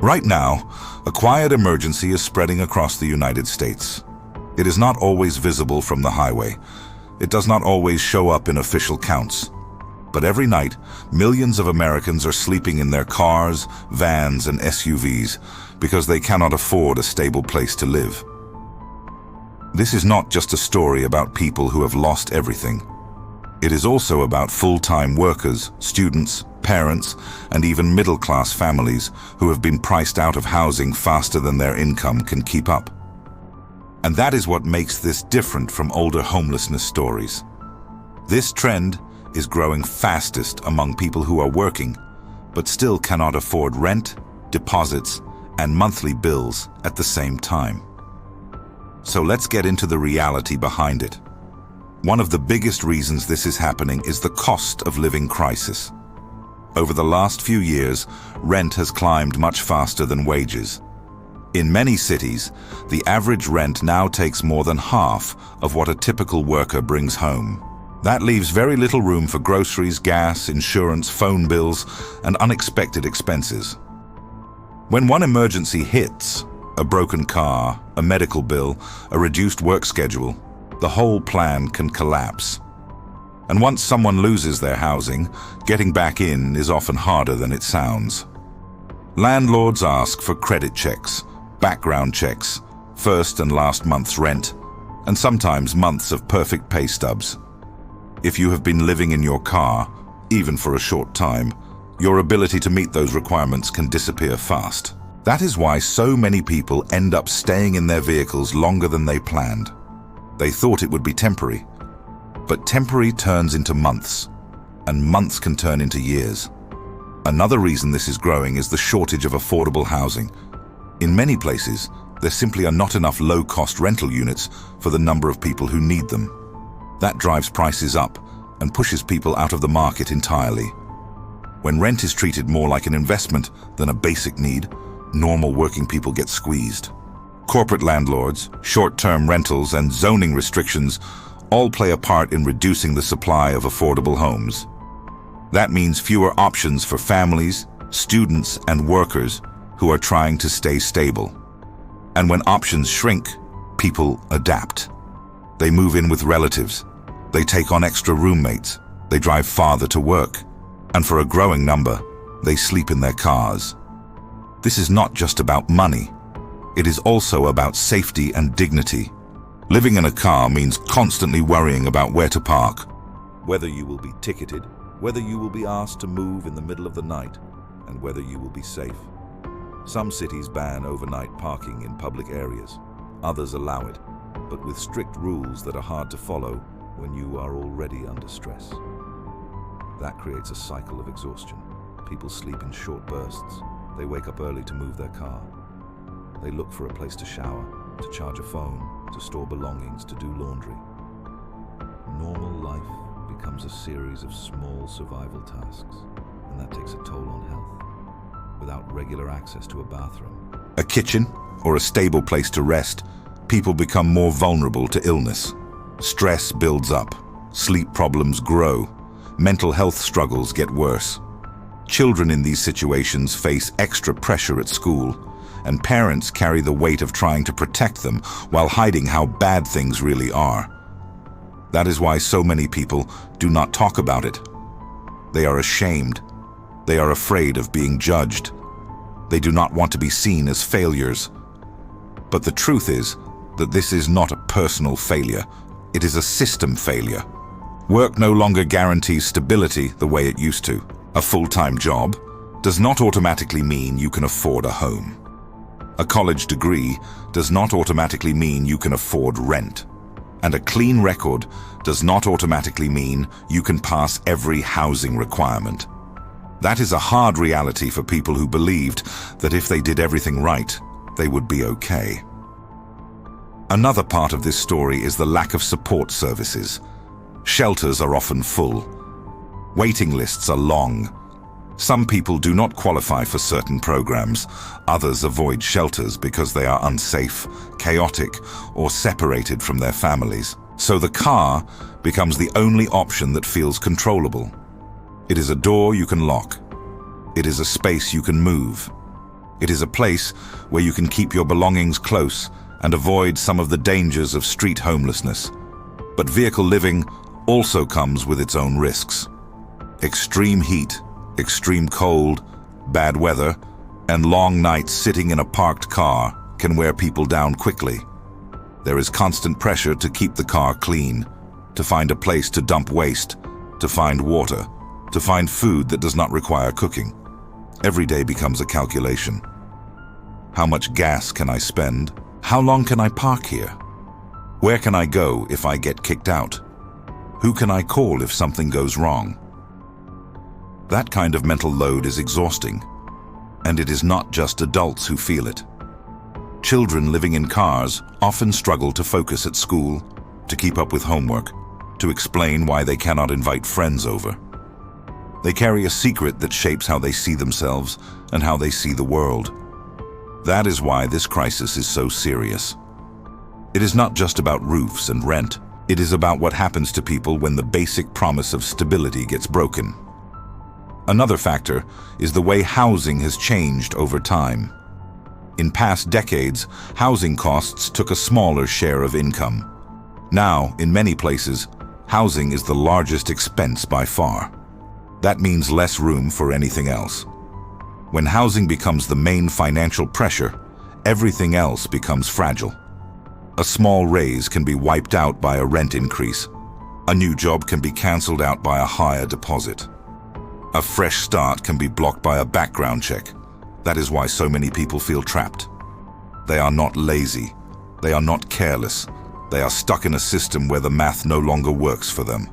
Right now, a quiet emergency is spreading across the United States. It is not always visible from the highway. It does not always show up in official counts. But every night, millions of Americans are sleeping in their cars, vans, and SUVs because they cannot afford a stable place to live. This is not just a story about people who have lost everything. It is also about full-time workers, students, parents, and even middle-class families who have been priced out of housing faster than their income can keep up. And that is what makes this different from older homelessness stories. This trend is growing fastest among people who are working, but still cannot afford rent, deposits, and monthly bills at the same time. So let's get into the reality behind it. One of the biggest reasons this is happening is the cost of living crisis. Over the last few years, rent has climbed much faster than wages. In many cities, the average rent now takes more than half of what a typical worker brings home. That leaves very little room for groceries, gas, insurance, phone bills, and unexpected expenses. When one emergency hits, a broken car, a medical bill, a reduced work schedule, the whole plan can collapse. And once someone loses their housing, getting back in is often harder than it sounds. Landlords ask for credit checks, background checks, first and last month's rent, and sometimes months of perfect pay stubs. If you have been living in your car, even for a short time, your ability to meet those requirements can disappear fast. That is why so many people end up staying in their vehicles longer than they planned. They thought it would be temporary, but temporary turns into months, and months can turn into years. Another reason this is growing is the shortage of affordable housing. In many places, there simply are not enough low-cost rental units for the number of people who need them. That drives prices up and pushes people out of the market entirely. When rent is treated more like an investment than a basic need, normal working people get squeezed. Corporate landlords, short-term rentals, and zoning restrictions all play a part in reducing the supply of affordable homes. That means fewer options for families, students, and workers who are trying to stay stable. And when options shrink, people adapt. They move in with relatives. They take on extra roommates. They drive farther to work. And for a growing number, they sleep in their cars. This is not just about money. It is also about safety and dignity. Living in a car means constantly worrying about where to park, whether you will be ticketed, whether you will be asked to move in the middle of the night, and whether you will be safe. Some cities ban overnight parking in public areas. Others allow it, but with strict rules that are hard to follow when you are already under stress. That creates a cycle of exhaustion. People sleep in short bursts. They wake up early to move their car. They look for a place to shower, to charge a phone, to store belongings, to do laundry. Normal life becomes a series of small survival tasks, and that takes a toll on health. Without regular access to a bathroom, a kitchen, or a stable place to rest, people become more vulnerable to illness. Stress builds up, sleep problems grow, mental health struggles get worse. Children in these situations face extra pressure at school, and parents carry the weight of trying to protect them while hiding how bad things really are. That is why so many people do not talk about it. They are ashamed. They are afraid of being judged. They do not want to be seen as failures. But the truth is that this is not a personal failure. It is a system failure. Work no longer guarantees stability the way it used to. A full-time job does not automatically mean you can afford a home. A college degree does not automatically mean you can afford rent. And a clean record does not automatically mean you can pass every housing requirement. That is a hard reality for people who believed that if they did everything right, they would be okay. Another part of this story is the lack of support services. Shelters are often full. Waiting lists are long. Some people do not qualify for certain programs. Others avoid shelters because they are unsafe, chaotic, or separated from their families. So the car becomes the only option that feels controllable. It is a door you can lock. It is a space you can move. It is a place where you can keep your belongings close and avoid some of the dangers of street homelessness. But vehicle living also comes with its own risks. Extreme heat, extreme cold, bad weather, and long nights sitting in a parked car can wear people down quickly. There is constant pressure to keep the car clean, to find a place to dump waste, to find water, to find food that does not require cooking. Every day becomes a calculation. How much gas can I spend? How long can I park here? Where can I go if I get kicked out? Who can I call if something goes wrong? That kind of mental load is exhausting, and it is not just adults who feel it. Children living in cars often struggle to focus at school, to keep up with homework, to explain why they cannot invite friends over. They carry a secret that shapes how they see themselves and how they see the world. That is why this crisis is so serious. It is not just about roofs and rent. It is about what happens to people when the basic promise of stability gets broken. Another factor is the way housing has changed over time. In past decades, housing costs took a smaller share of income. Now, in many places, housing is the largest expense by far. That means less room for anything else. When housing becomes the main financial pressure, everything else becomes fragile. A small raise can be wiped out by a rent increase. A new job can be cancelled out by a higher deposit. A fresh start can be blocked by a background check. That is why so many people feel trapped. They are not lazy. They are not careless. They are stuck in a system where the math no longer works for them.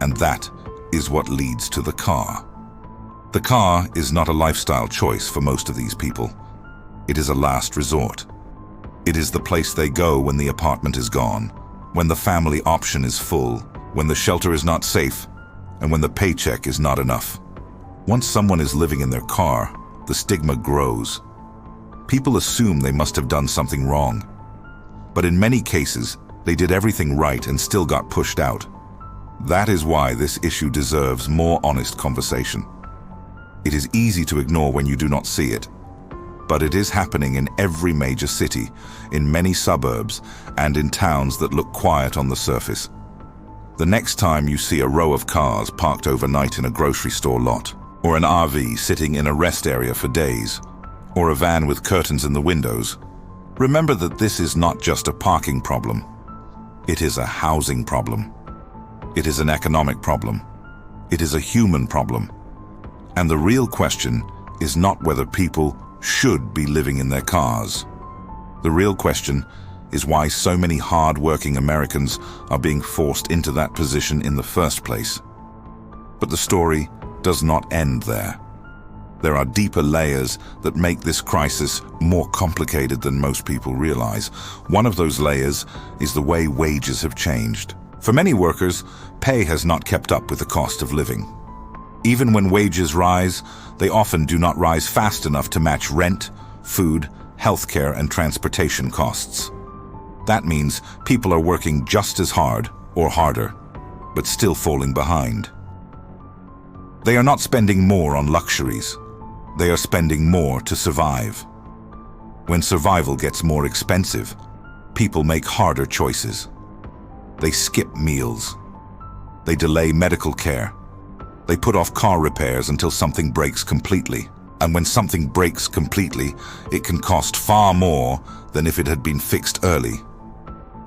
And that is what leads to the car. The car is not a lifestyle choice for most of these people. It is a last resort. It is the place they go when the apartment is gone, when the family option is full, when the shelter is not safe, and when the paycheck is not enough. Once someone is living in their car, the stigma grows. People assume they must have done something wrong. But in many cases, they did everything right and still got pushed out. That is why this issue deserves more honest conversation. It is easy to ignore when you do not see it, but it is happening in every major city, in many suburbs, and in towns that look quiet on the surface. The next time you see a row of cars parked overnight in a grocery store lot, or an RV sitting in a rest area for days, or a van with curtains in the windows, remember that this is not just a parking problem. It is a housing problem. It is an economic problem. It is a human problem. And the real question is not whether people should be living in their cars. The real question is why so many hard-working Americans are being forced into that position in the first place. But the story does not end there. There are deeper layers that make this crisis more complicated than most people realize. One of those layers is the way wages have changed. For many workers, pay has not kept up with the cost of living. Even when wages rise, they often do not rise fast enough to match rent, food, healthcare, and transportation costs. That means people are working just as hard or harder, but still falling behind. They are not spending more on luxuries. They are spending more to survive. When survival gets more expensive, people make harder choices. They skip meals. They delay medical care. They put off car repairs until something breaks completely. And when something breaks completely, it can cost far more than if it had been fixed early.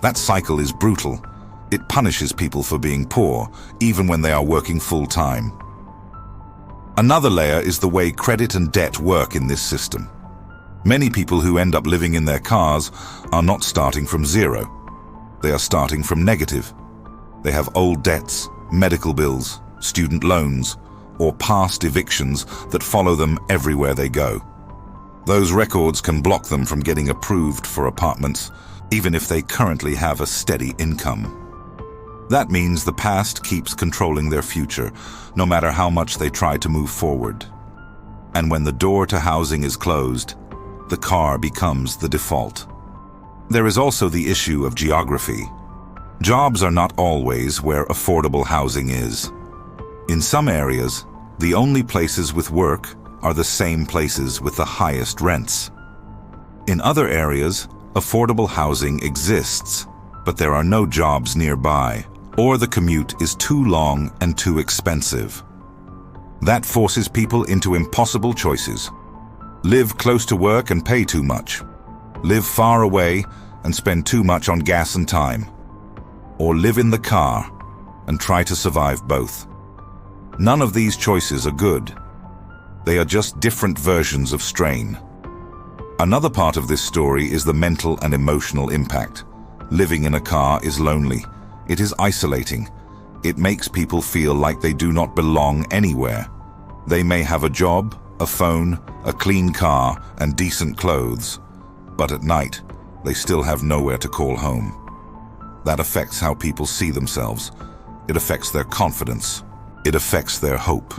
That cycle is brutal. It punishes people for being poor, even when they are working full-time. Another layer is the way credit and debt work in this system. Many people who end up living in their cars are not starting from zero. They are starting from negative. They have old debts, medical bills, student loans, or past evictions that follow them everywhere they go. Those records can block them from getting approved for apartments, even if they currently have a steady income. That means the past keeps controlling their future, no matter how much they try to move forward. And when the door to housing is closed, the car becomes the default. There is also the issue of geography. Jobs are not always where affordable housing is. In some areas, the only places with work are the same places with the highest rents. In other areas, affordable housing exists, but there are no jobs nearby, or the commute is too long and too expensive. That forces people into impossible choices. Live close to work and pay too much. Live far away and spend too much on gas and time. Or live in the car and try to survive both. None of these choices are good. They are just different versions of strain. Another part of this story is the mental and emotional impact. Living in a car is lonely. It is isolating. It makes people feel like they do not belong anywhere. They may have a job, a phone, a clean car, and decent clothes, but at night, they still have nowhere to call home. That affects how people see themselves. It affects their confidence. It affects their hope.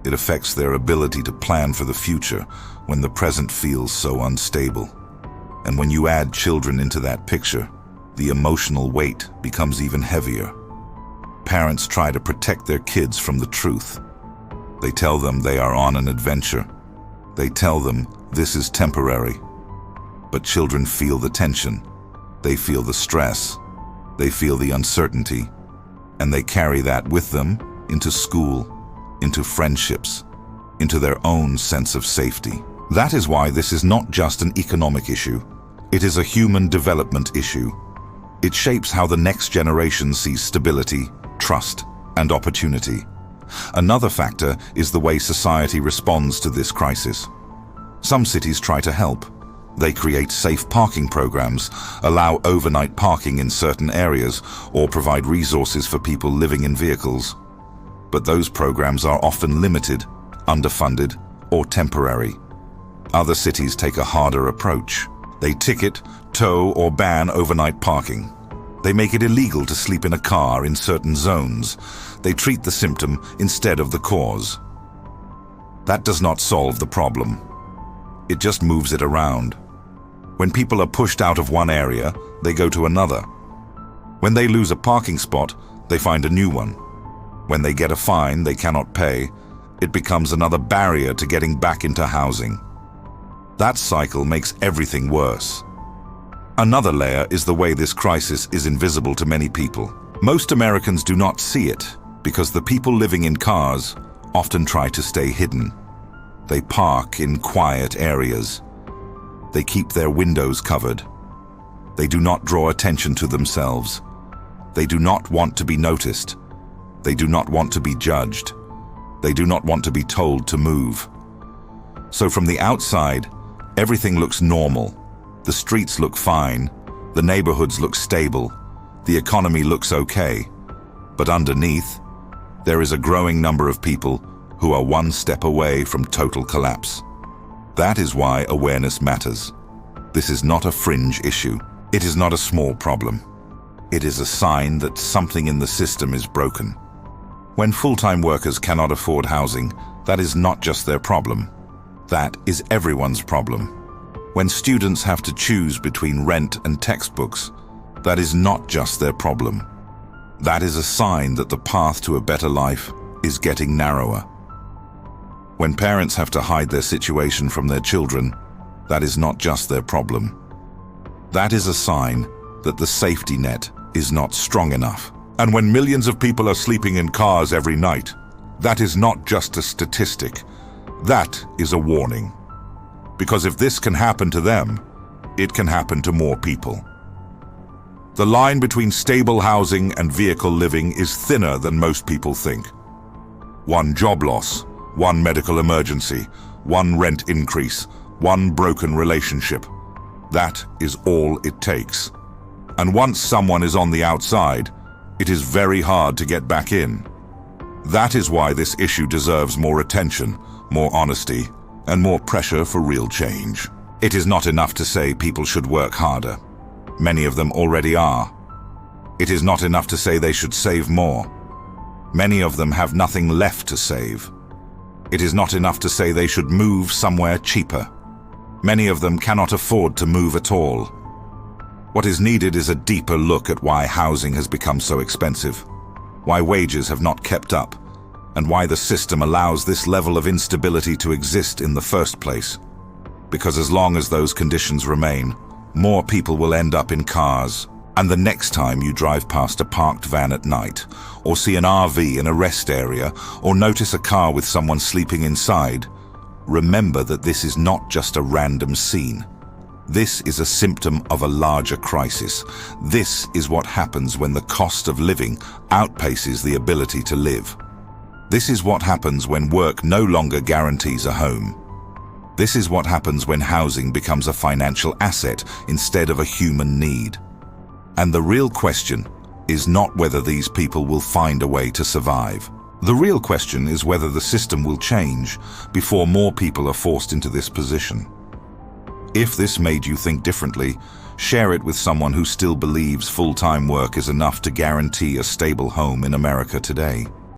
It affects their ability to plan for the future when the present feels so unstable. And when you add children into that picture, the emotional weight becomes even heavier. Parents try to protect their kids from the truth. They tell them they are on an adventure. They tell them this is temporary. But children feel the tension. They feel the stress. They feel the uncertainty. And they carry that with them into school, into friendships, into their own sense of safety. That is why this is not just an economic issue. It is a human development issue. It shapes how the next generation sees stability, trust, and opportunity. Another factor is the way society responds to this crisis. Some cities try to help. They create safe parking programs, allow overnight parking in certain areas, or provide resources for people living in vehicles. But those programs are often limited, underfunded, or temporary. Other cities take a harder approach. They ticket, tow, or ban overnight parking. They make it illegal to sleep in a car in certain zones. They treat the symptom instead of the cause. That does not solve the problem. It just moves it around. When people are pushed out of one area, they go to another. When they lose a parking spot, they find a new one. When they get a fine they cannot pay, it becomes another barrier to getting back into housing. That cycle makes everything worse. Another layer is the way this crisis is invisible to many people. Most Americans do not see it because the people living in cars often try to stay hidden. They park in quiet areas. They keep their windows covered. They do not draw attention to themselves. They do not want to be noticed. They do not want to be judged. They do not want to be told to move. So from the outside, everything looks normal. The streets look fine. The neighborhoods look stable. The economy looks okay. But underneath, there is a growing number of people who are one step away from total collapse. That is why awareness matters. This is not a fringe issue. It is not a small problem. It is a sign that something in the system is broken. When full-time workers cannot afford housing, that is not just their problem. That is everyone's problem. When students have to choose between rent and textbooks, that is not just their problem. That is a sign that the path to a better life is getting narrower. When parents have to hide their situation from their children, that is not just their problem. That is a sign that the safety net is not strong enough. And when millions of people are sleeping in cars every night, that is not just a statistic. That is a warning. Because if this can happen to them, it can happen to more people. The line between stable housing and vehicle living is thinner than most people think. One job loss, one medical emergency, one rent increase, one broken relationship. That is all it takes. And once someone is on the outside, it is very hard to get back in. That is why this issue deserves more attention, more honesty, and more pressure for real change. It is not enough to say people should work harder. Many of them already are. It is not enough to say they should save more. Many of them have nothing left to save. It is not enough to say they should move somewhere cheaper. Many of them cannot afford to move at all. What is needed is a deeper look at why housing has become so expensive, why wages have not kept up, and why the system allows this level of instability to exist in the first place. Because as long as those conditions remain, more people will end up in cars. And the next time you drive past a parked van at night, or see an RV in a rest area, or notice a car with someone sleeping inside, remember that this is not just a random scene. This is a symptom of a larger crisis. This is what happens when the cost of living outpaces the ability to live. This is what happens when work no longer guarantees a home. This is what happens when housing becomes a financial asset instead of a human need. And the real question is not whether these people will find a way to survive. The real question is whether the system will change before more people are forced into this position. If this made you think differently, share it with someone who still believes full-time work is enough to guarantee a stable home in America today.